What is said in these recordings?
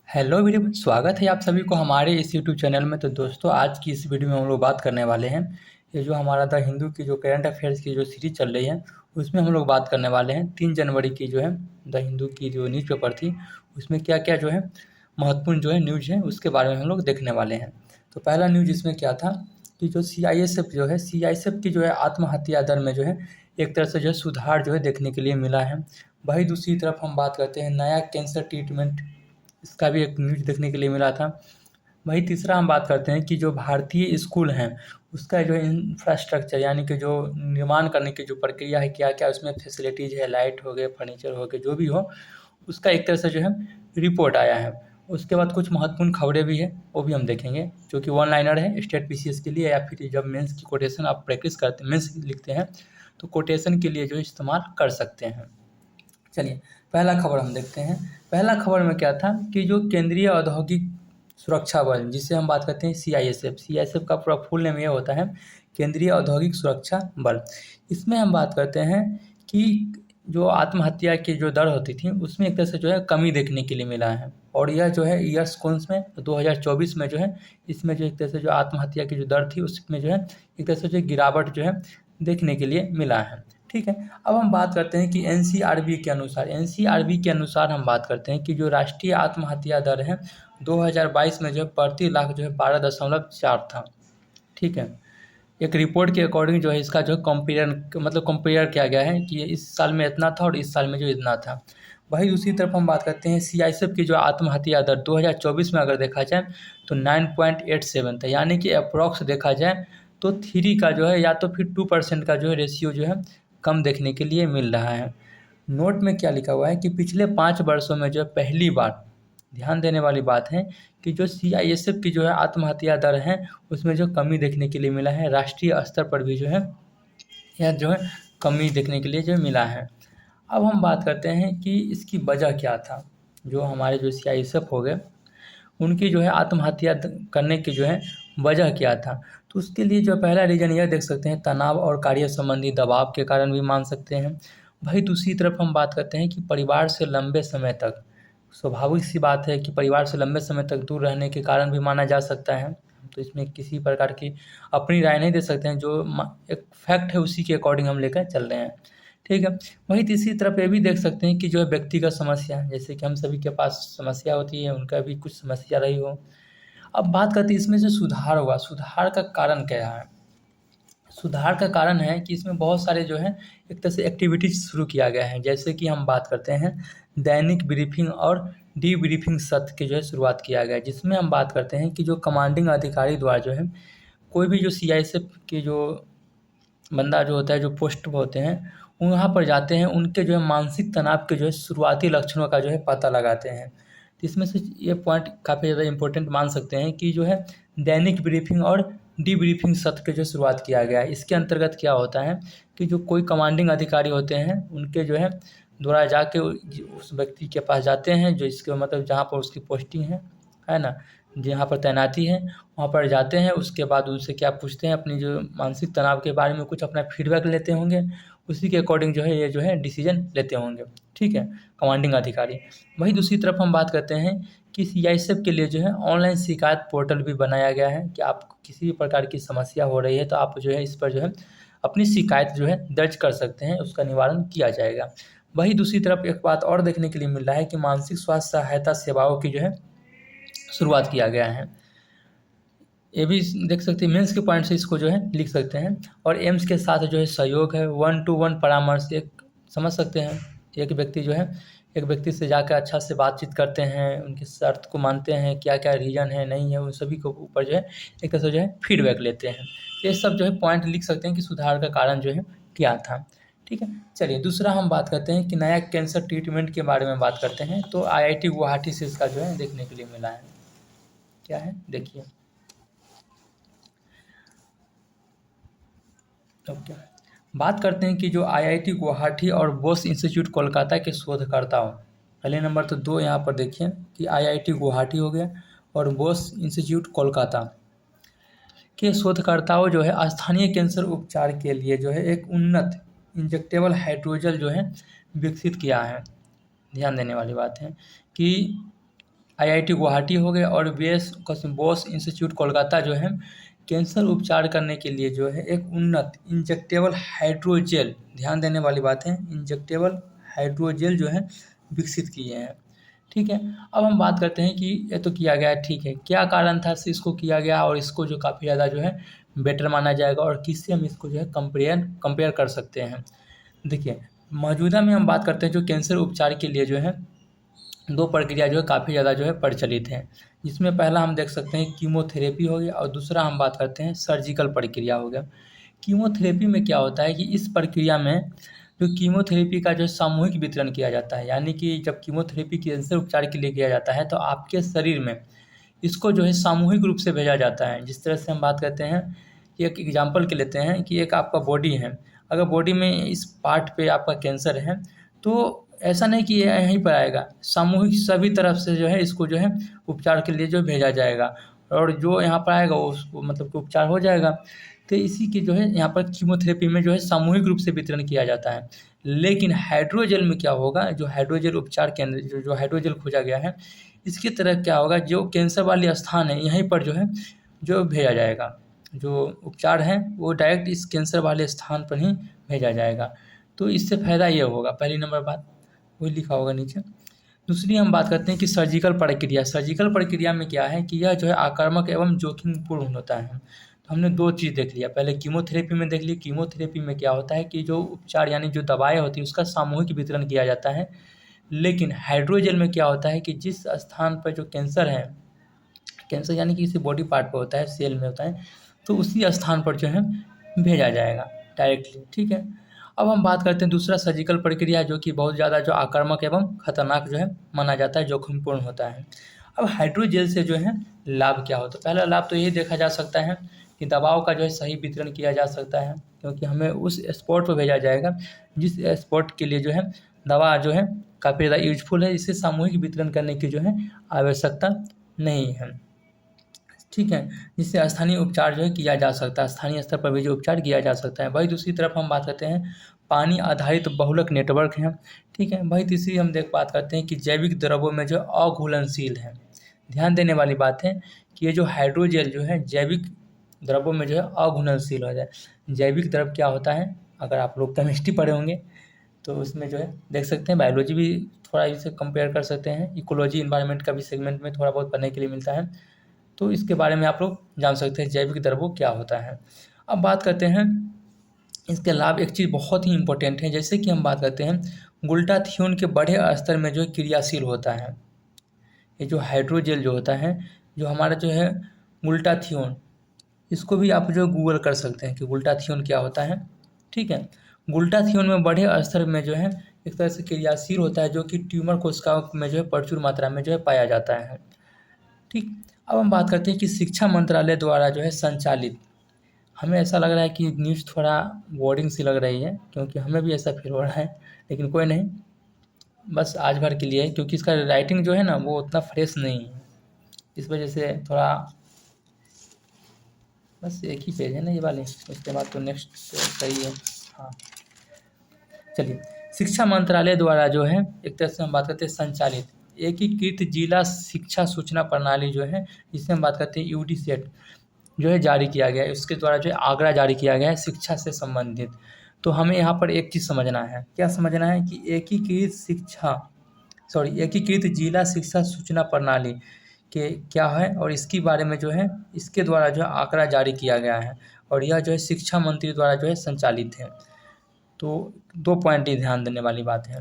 Hello video स्वागत है आप सभी को हमारे इस यूट्यूब चैनल में। तो दोस्तों, आज की इस वीडियो में हम लोग बात करने वाले हैं, ये जो हमारा द हिंदू की जो करंट अफेयर्स की जो सीरीज चल रही है उसमें हम लोग बात करने वाले हैं 3 जनवरी की जो है द हिंदू की जो न्यूज़पेपर थी उसमें क्या क्या जो है महत्वपूर्ण जो है न्यूज़ है उसके बारे में हम लोग देखने वाले हैं। तो पहला न्यूज़ इसमें क्या था कि जो सी आई एस एफ की जो है आत्महत्या दर में जो है एक तरह से जो है सुधार जो है देखने के लिए मिला है। वहीं दूसरी तरफ हम बात करते हैं नया कैंसर ट्रीटमेंट, इसका भी एक न्यूज़ देखने के लिए मिला था। वहीं तीसरा हम बात करते हैं कि जो भारतीय स्कूल हैं उसका जो इंफ्रास्ट्रक्चर यानी कि जो निर्माण करने की जो प्रक्रिया है, क्या क्या उसमें फैसिलिटीज़ है, लाइट हो गए, फर्नीचर हो गए, जो भी हो उसका एक तरह से जो है रिपोर्ट आया है। उसके बाद कुछ महत्वपूर्ण खबरें भी है, वो भी हम देखेंगे, जो कि वन लाइनर है स्टेट पीसीएस के लिए, या फिर जब मेंस की कोटेशन आप प्रैक्टिस करते हैं, मेंस लिखते हैं तो कोटेशन के लिए जो इस्तेमाल कर सकते हैं। चलिए पहला खबर हम देखते हैं। पहला खबर में क्या था कि जो केंद्रीय औद्योगिक सुरक्षा बल, जिसे हम बात करते हैं सी आई एस एफ का पूरा फुल नेम ये होता है केंद्रीय औद्योगिक सुरक्षा बल। इसमें हम बात करते हैं कि जो आत्महत्या की जो दर होती थी उसमें एक तरह से जो है कमी देखने के लिए मिला है। और यह जो है ईयर्स कौन में 2024 में जो है इसमें जो एक तरह से जो आत्महत्या की जो दर थी उसमें जो है एक तरह से जो गिरावट जो है देखने के लिए मिला है। ठीक है, अब हम बात करते हैं कि एनसीआरबी के अनुसार हम बात करते हैं कि जो राष्ट्रीय आत्महत्या दर है 2022 में जो है प्रति लाख जो है 12.4 था। ठीक है, एक रिपोर्ट के अकॉर्डिंग जो है इसका जो कंपेयर किया गया है कि इस साल में इतना था और इस साल में जो इतना था। वहीं दूसरी तरफ हम बात करते हैं सीआईएसएफ की जो आत्महत्या दर 2024 में अगर देखा जाए तो 9.87 था, यानी कि अप्रॉक्स देखा जाए तो 3 का जो है या तो फिर 2% का जो है रेशियो जो है कम देखने के लिए मिल रहा है। नोट में क्या लिखा हुआ है कि पिछले 5 वर्षों में जो है पहली बार, ध्यान देने वाली बात है कि जो सीआईएसएफ की जो है आत्महत्या दर है उसमें जो कमी देखने के लिए मिला है। राष्ट्रीय स्तर पर भी जो है यह जो है कमी देखने के लिए जो मिला है। अब हम बात करते हैं कि इसकी वजह क्या था। जो हमारे जो सीआईएसएफ हो गए उनकी जो है आत्महत्या करने की जो है वजह क्या था, तो उसके लिए जो पहला रीज़न यह देख सकते हैं तनाव और कार्य संबंधी दबाव के कारण भी मान सकते हैं। वहीं दूसरी तरफ हम बात करते हैं कि परिवार से लंबे समय तक, स्वाभाविक सी बात है कि परिवार से लंबे समय तक दूर रहने के कारण भी माना जा सकता है। तो इसमें किसी प्रकार की अपनी राय नहीं दे सकते हैं, जो एक फैक्ट है उसी के अकॉर्डिंग हम लेकर चल रहे हैं। ठीक है, वहीं तीसरी तरफ ये भी देख सकते हैं कि जो है व्यक्तिगत समस्या, जैसे कि हम सभी के पास समस्या होती है, उनका भी कुछ समस्या रही हो। अब बात करते हैं इसमें जो सुधार हुआ, सुधार का कारण क्या है। सुधार का कारण है कि इसमें बहुत सारे जो है एक तरह से एक्टिविटीज शुरू किया गया है, जैसे कि हम बात करते हैं दैनिक ब्रीफिंग और डीब्रीफिंग सत्र की जो है शुरुआत किया गया है, जिसमें हम बात करते हैं कि जो कमांडिंग अधिकारी द्वारा जो है कोई भी जो सीआईएसएफ के जो बंदा जो होता है, जो पोस्ट पर होते हैं, वहाँ पर जाते हैं, उनके जो है मानसिक तनाव के जो है शुरुआती लक्षणों का जो है पता लगाते हैं। तो इसमें से ये पॉइंट काफ़ी ज़्यादा इम्पोर्टेंट मान सकते हैं कि जो है दैनिक ब्रीफिंग और डीब्रीफिंग सत्र की जो शुरुआत किया गया है। इसके अंतर्गत क्या होता है कि जो कोई कमांडिंग अधिकारी होते हैं उनके जो है द्वारा जाके उस व्यक्ति के पास जाते हैं, जो इसके मतलब जहाँ पर उसकी पोस्टिंग है ना, जहाँ पर तैनाती है वहाँ पर जाते हैं। उसके बाद उनसे क्या पूछते हैं, अपनी जो मानसिक तनाव के बारे में कुछ अपना फीडबैक लेते होंगे, उसी के अकॉर्डिंग जो है ये जो है डिसीजन लेते होंगे। ठीक है, कमांडिंग अधिकारी। वहीं दूसरी तरफ हम बात करते हैं कि सीआईएसएफ के लिए जो है ऑनलाइन शिकायत पोर्टल भी बनाया गया है कि आप किसी भी प्रकार की समस्या हो रही है तो आप जो है इस पर जो है अपनी शिकायत जो है दर्ज कर सकते हैं, उसका निवारण किया जाएगा। वहीं दूसरी तरफ एक बात और देखने के लिए मिल रहा है कि मानसिक स्वास्थ्य सहायता सेवाओं की जो है शुरुआत किया गया है। ये भी देख सकते हैं, मेंस के पॉइंट से इसको जो है लिख सकते हैं। और एम्स के साथ जो है सहयोग है, 1-to-1 परामर्श, एक समझ सकते हैं एक व्यक्ति जो है एक व्यक्ति से जाकर अच्छा से बातचीत करते हैं, उनकी शर्त को मानते हैं, क्या क्या रीज़न है नहीं है, उन सभी के ऊपर जो है एक तरह से जो है फीडबैक लेते हैं। ये सब जो है पॉइंट लिख सकते हैं कि सुधार का कारण जो है क्या था। ठीक है, चलिए दूसरा हम बात करते हैं कि नया कैंसर ट्रीटमेंट के बारे में बात करते हैं। तो आईआईटी गुवाहाटी से इसका जो है देखने के लिए मिला है। क्या है देखिए, ओके, बात करते हैं कि जो आईआईटी गुवाहाटी और बोस इंस्टीट्यूट कोलकाता के शोधकर्ताओं, पहले नंबर तो दो यहाँ पर देखिए कि आईआईटी गुवाहाटी हो गया और बोस इंस्टीट्यूट कोलकाता के शोधकर्ताओं जो है स्थानीय कैंसर उपचार के लिए जो है एक उन्नत इंजेक्टेबल हाइड्रोजल जो है विकसित किया है। ध्यान देने वाली बात है कि IIT गुवाहाटी हो गए और बोस इंस्टीट्यूट कोलकाता जो है कैंसर उपचार करने के लिए जो है एक उन्नत इंजेक्टेबल हाइड्रोजेल, ध्यान देने वाली बात है, इंजेक्टेबल हाइड्रोजेल जो है विकसित किए हैं। ठीक है, अब हम बात करते हैं कि ये तो किया गया, ठीक है, क्या कारण था से इसको किया गया और इसको जो काफ़ी ज़्यादा जो है बेटर माना जाएगा और किससे हम इसको जो है कंपेयर कर सकते हैं। देखिए, मौजूदा में हम बात करते हैं जो कैंसर उपचार के लिए जो है दो प्रक्रिया जो है काफ़ी ज़्यादा जो है प्रचलित है, जिसमें पहला हम देख सकते हैं कीमोथेरेपी हो गया और दूसरा हम बात करते हैं सर्जिकल प्रक्रिया हो गया। कीमोथेरेपी में क्या होता है कि इस प्रक्रिया में जो कीमोथेरेपी का जो है सामूहिक वितरण किया जाता है, यानी कि जब कीमोथेरेपी कैंसर उपचार के लिए किया जाता है तो आपके शरीर में इसको जो है सामूहिक रूप से भेजा जाता है। जिस तरह से हम बात करते हैं, एक एग्जांपल के लेते हैं कि एक आपका बॉडी है, अगर बॉडी में इस पार्ट पे आपका कैंसर है तो ऐसा नहीं कि ये यहीं पर आएगा, सामूहिक सभी तरफ से जो है इसको जो है उपचार के लिए जो भेजा जाएगा और जो यहाँ पर आएगा वो उसको मतलब कि उपचार हो जाएगा। तो इसी की जो है यहाँ पर कीमोथेरेपी में जो है सामूहिक रूप से वितरण किया जाता है। लेकिन हाइड्रोजेल में क्या होगा, जो हाइड्रोजेल उपचार केंद्र जो हाइड्रोजेल खोजा गया है, इसकी तरह क्या होगा, जो कैंसर वाले स्थान है यहीं पर जो है जो भेजा जाएगा, जो उपचार है वो डायरेक्ट इस कैंसर वाले स्थान पर ही भेजा जाएगा। तो इससे फ़ायदा ये होगा, पहली नंबर बात वही लिखा होगा नीचे। दूसरी हम बात करते हैं कि सर्जिकल प्रक्रिया। सर्जिकल प्रक्रिया में क्या है कि यह जो है आक्रामक एवं जोखिमपूर्ण होता है। तो हमने दो चीज़ देख लिया, पहले कीमोथेरेपी में देख ली, कीमोथेरेपी में क्या होता है कि जो उपचार यानी जो दवाएं होती है उसका सामूहिक वितरण किया जाता है। लेकिन हाइड्रोजेल में क्या होता है कि जिस स्थान पर जो कैंसर है, कैंसर यानी कि किसी बॉडी पार्ट पर होता है, सेल में होता है, तो उसी स्थान पर जो है भेजा जाएगा डायरेक्टली। ठीक है, अब हम बात करते हैं दूसरा सर्जिकल प्रक्रिया जो कि बहुत ज़्यादा जो आक्रामक एवं खतरनाक जो है माना जाता है, जोखिमपूर्ण होता है। अब हाइड्रोजेल से जो है लाभ क्या होता है, पहला लाभ तो यही देखा जा सकता है कि दवाओं का जो है सही वितरण किया जा सकता है, क्योंकि हमें उस स्पॉट पर भेजा जाएगा जिस स्पॉट के लिए जो है दवा जो है काफ़ी ज़्यादा यूजफुल है, इसे सामूहिक वितरण करने की जो है आवश्यकता नहीं है। ठीक है, जिससे स्थानीय उपचार जो है किया जा सकता है, स्थानीय स्तर पर भी जो उपचार किया जा सकता है। वही दूसरी तरफ हम बात करते हैं पानी आधारित बहुलक नेटवर्क है। ठीक है, वही तीसरी हम बात करते हैं कि जैविक द्रव्यों में जो अघुलनशील है। ध्यान देने वाली बात है कि ये जो हाइड्रोजेल जो है जैविक द्रव्यों में जो है अघुलनशील हो जाए। जैविक द्रव्य क्या होता है, अगर आप लोग केमिस्ट्री पढ़े होंगे तो उसमें जो है देख सकते हैं, बायोलॉजी भी थोड़ा इसे कंपेयर कर सकते हैं, इकोलॉजी इन्वायरमेंट का भी सेगमेंट में थोड़ा बहुत पढ़ने के लिए मिलता है, तो इसके बारे में आप लोग जान सकते हैं जैविक द्रव्य क्या होता है। अब बात करते हैं इसके लाभ, एक चीज़ बहुत ही इंपॉर्टेंट है, जैसे कि हम बात करते हैं ग्लूटाथियोन के बड़े स्तर में जो क्रियाशील होता है। ये जो हाइड्रोजेल जो होता है, जो हमारा जो है ग्लूटाथियोन, इसको भी आप जो गूगल कर सकते हैं कि ग्लूटाथियोन क्या होता है। ठीक है, ग्लूटाथियोन में बड़े स्तर में जो है एक तरह से क्रियाशील होता है, जो कि ट्यूमर कोशिकाओं में जो है प्रचुर मात्रा में जो है पाया जाता है। ठीक, अब हम बात करते हैं कि शिक्षा मंत्रालय द्वारा जो है संचालित, हमें ऐसा लग रहा है कि न्यूज़ थोड़ा बोरिंग सी लग रही है, क्योंकि हमें भी ऐसा फील हो रहा है, लेकिन कोई नहीं, बस आज भर के लिए है, क्योंकि इसका राइटिंग जो है ना वो उतना फ्रेश नहीं है, इस वजह से थोड़ा, बस एक ही पेज है ना ये वाले, उसके बाद तो नेक्स्ट सही है। हाँ चलिए, शिक्षा मंत्रालय द्वारा जो है एक तरह से हम बात करते हैं संचालित एकीकृत जिला शिक्षा सूचना प्रणाली जो है, जिसमें हम बात करते हैं यूडीसेट जो है जारी किया गया है, उसके द्वारा जो है आंकड़ा जारी किया गया है शिक्षा से संबंधित। तो हमें यहाँ पर एक चीज़ समझना है, क्या समझना है कि एकीकृत जिला शिक्षा सूचना प्रणाली के क्या है और इसके बारे में जो है इसके द्वारा जो है आंकड़ा जारी किया गया है और यह जो है शिक्षा मंत्री द्वारा जो है संचालित है। तो दो पॉइंट ही ध्यान देने वाली बात है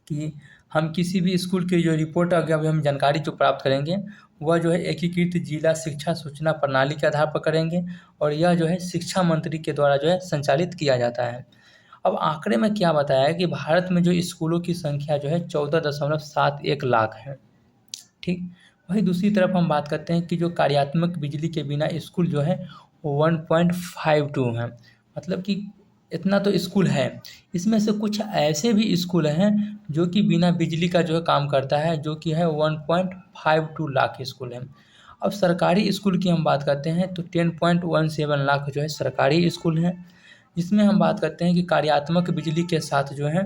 कि हम किसी भी स्कूल की जो रिपोर्ट अगर हम जानकारी जो प्राप्त करेंगे वह जो है एकीकृत जिला शिक्षा सूचना प्रणाली के आधार पर करेंगे और यह जो है शिक्षा मंत्री के द्वारा जो है संचालित किया जाता है। अब आंकड़े में क्या बताया है कि भारत में जो स्कूलों की संख्या जो है 14.71 लाख है। ठीक, वही दूसरी तरफ हम बात करते हैं कि जो कार्यात्मक बिजली के बिना स्कूल जो है 1.52 है, मतलब कि इतना तो स्कूल है। इसमें से कुछ ऐसे भी स्कूल हैं जो कि बिना बिजली का जो है काम करता है, जो कि है 1.52 लाख स्कूल है। अब सरकारी स्कूल की हम बात करते हैं तो 10.17 लाख जो है सरकारी स्कूल हैं, जिसमें हम बात करते हैं कि कार्यात्मक बिजली के साथ जो है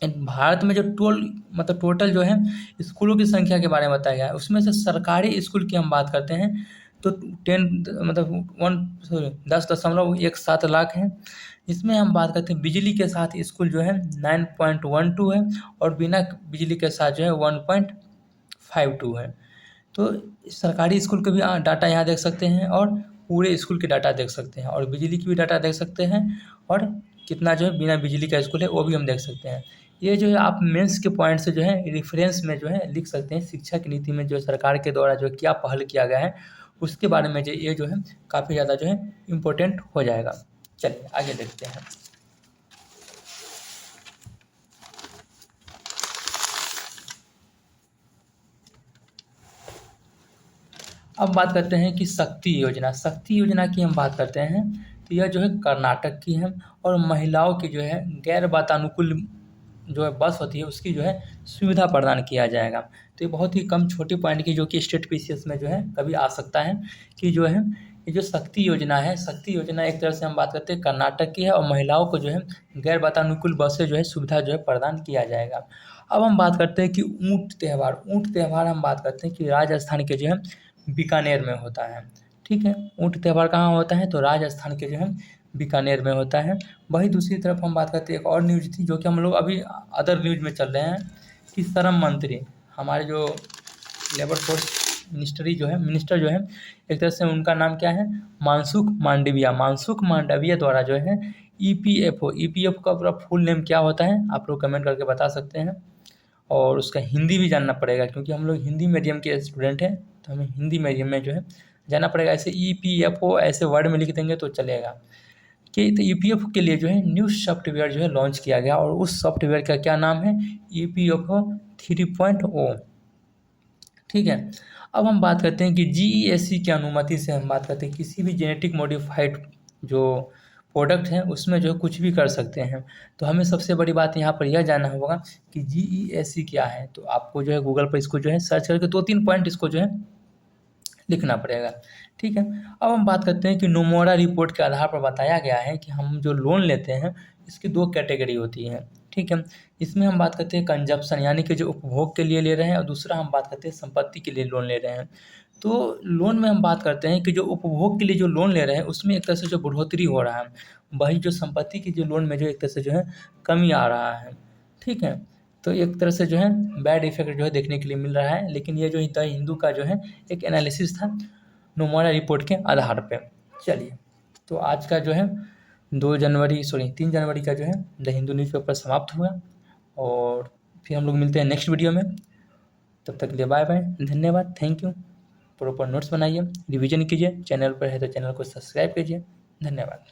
भारत में जो टोटल जो है स्कूलों की संख्या के बारे में बताया गया है, उसमें से सरकारी स्कूल की हम बात करते हैं तो 10.17 लाख है। इसमें हम बात करते हैं बिजली के साथ स्कूल जो है 9.12 है, और बिना बिजली के साथ जो है 1.52 है। तो सरकारी स्कूल के भी डाटा यहाँ देख सकते हैं, और पूरे स्कूल के डाटा देख सकते हैं, और बिजली की भी डाटा देख सकते हैं, और कितना जो है बिना बिजली का स्कूल है वो भी हम देख सकते हैं। ये जो है आप मेंस के पॉइंट से जो है रेफरेंस में जो है लिख सकते हैं। शिक्षा की नीति में जो सरकार के द्वारा जो क्या पहल किया गया है उसके बारे में जो ये जो है काफ़ी ज़्यादा जो है इम्पोर्टेंट हो जाएगा। चलिए आगे देखते हैं। अब बात करते हैं कि शक्ति योजना की हम बात करते हैं तो यह जो है कर्नाटक की है, और महिलाओं की जो है गैर वातानुकूल जो है बस होती है उसकी जो है सुविधा प्रदान किया जाएगा। तो ये बहुत ही कम छोटी पॉइंट की जो कि स्टेट पीसीएस में जो है कभी आ सकता है कि जो है ये जो शक्ति योजना है, शक्ति योजना एक तरह से हम बात करते हैं कर्नाटक की है, और महिलाओं को जो है गैर वातानुकूल बस से जो है सुविधा जो है प्रदान किया जाएगा। अब हम बात करते हैं कि ऊँट त्यौहार हम बात करते हैं कि राजस्थान के जो है बीकानेर में होता है। ठीक है, ऊँट त्यौहार कहाँ होता है तो राजस्थान के जो है बीकानेर में होता है। वहीं दूसरी तरफ हम बात करते हैं एक और न्यूज़ थी जो कि हम लोग अभी अदर न्यूज़ में चल रहे हैं कि श्रम मंत्री हमारे जो लेबर फोर्स मिनिस्टर जो है एक तरह से उनका नाम क्या है मानसुख मांडविया द्वारा जो है ईपीएफओ का पूरा फुल नेम क्या होता है आप लोग कमेंट करके बता सकते हैं। और उसका हिंदी भी जानना पड़ेगा क्योंकि हम लोग हिंदी मीडियम के स्टूडेंट हैं, तो हमें हिंदी मीडियम में जो है जानना पड़ेगा। ऐसे ईपीएफओ ऐसे वर्ड में लिख देंगे तो चलेगा। कि तो ईपीएफओ के लिए जो है न्यू सॉफ्टवेयर जो है लॉन्च किया गया, और उस सॉफ्टवेयर का क्या नाम है ईपीएफओ 3.0। ठीक है, अब हम बात करते हैं कि जीईएससी की अनुमति से हम बात करते हैं किसी भी जेनेटिक मॉडिफाइड जो प्रोडक्ट है उसमें जो है कुछ भी कर सकते हैं। तो हमें सबसे बड़ी बात यहाँ पर यह जानना होगा कि जीईएससी क्या है। तो आपको जो है गूगल पर इसको जो है सर्च करके 2-3 पॉइंट इसको जो है लिखना पड़ेगा। ठीक है, अब हम बात करते हैं कि नोमोरा रिपोर्ट के आधार पर बताया गया है कि हम जो लोन लेते हैं इसकी 2 कैटेगरी होती हैं। ठीक है, इसमें हम बात करते हैं कंजप्शन यानी कि जो उपभोग के लिए ले रहे हैं, और दूसरा हम बात करते हैं संपत्ति के लिए लोन ले रहे हैं। तो लोन में हम बात करते हैं कि जो उपभोग के लिए जो लोन ले रहे हैं उसमें एक तरह से जो बढ़ोतरी हो रहा है, वही जो संपत्ति की जो लोन में जो एक तरह से जो है कमी आ रहा है। ठीक है, तो एक तरह से जो है बैड इफेक्ट जो है देखने के लिए मिल रहा है, लेकिन ये जो द हिंदू का जो है एक एनालिसिस था नोमोरा रिपोर्ट के आधार पे। चलिए, तो आज का जो है 3 जनवरी का जो है द हिंदू न्यूज़पेपर समाप्त हुआ, और फिर हम लोग मिलते हैं नेक्स्ट वीडियो में। तब तक के लिए बाय बाय, धन्यवाद, थैंक यू। प्रॉपर नोट्स बनाइए, रिवीजन कीजिए, चैनल पर है तो चैनल को सब्सक्राइब कीजिए। धन्यवाद।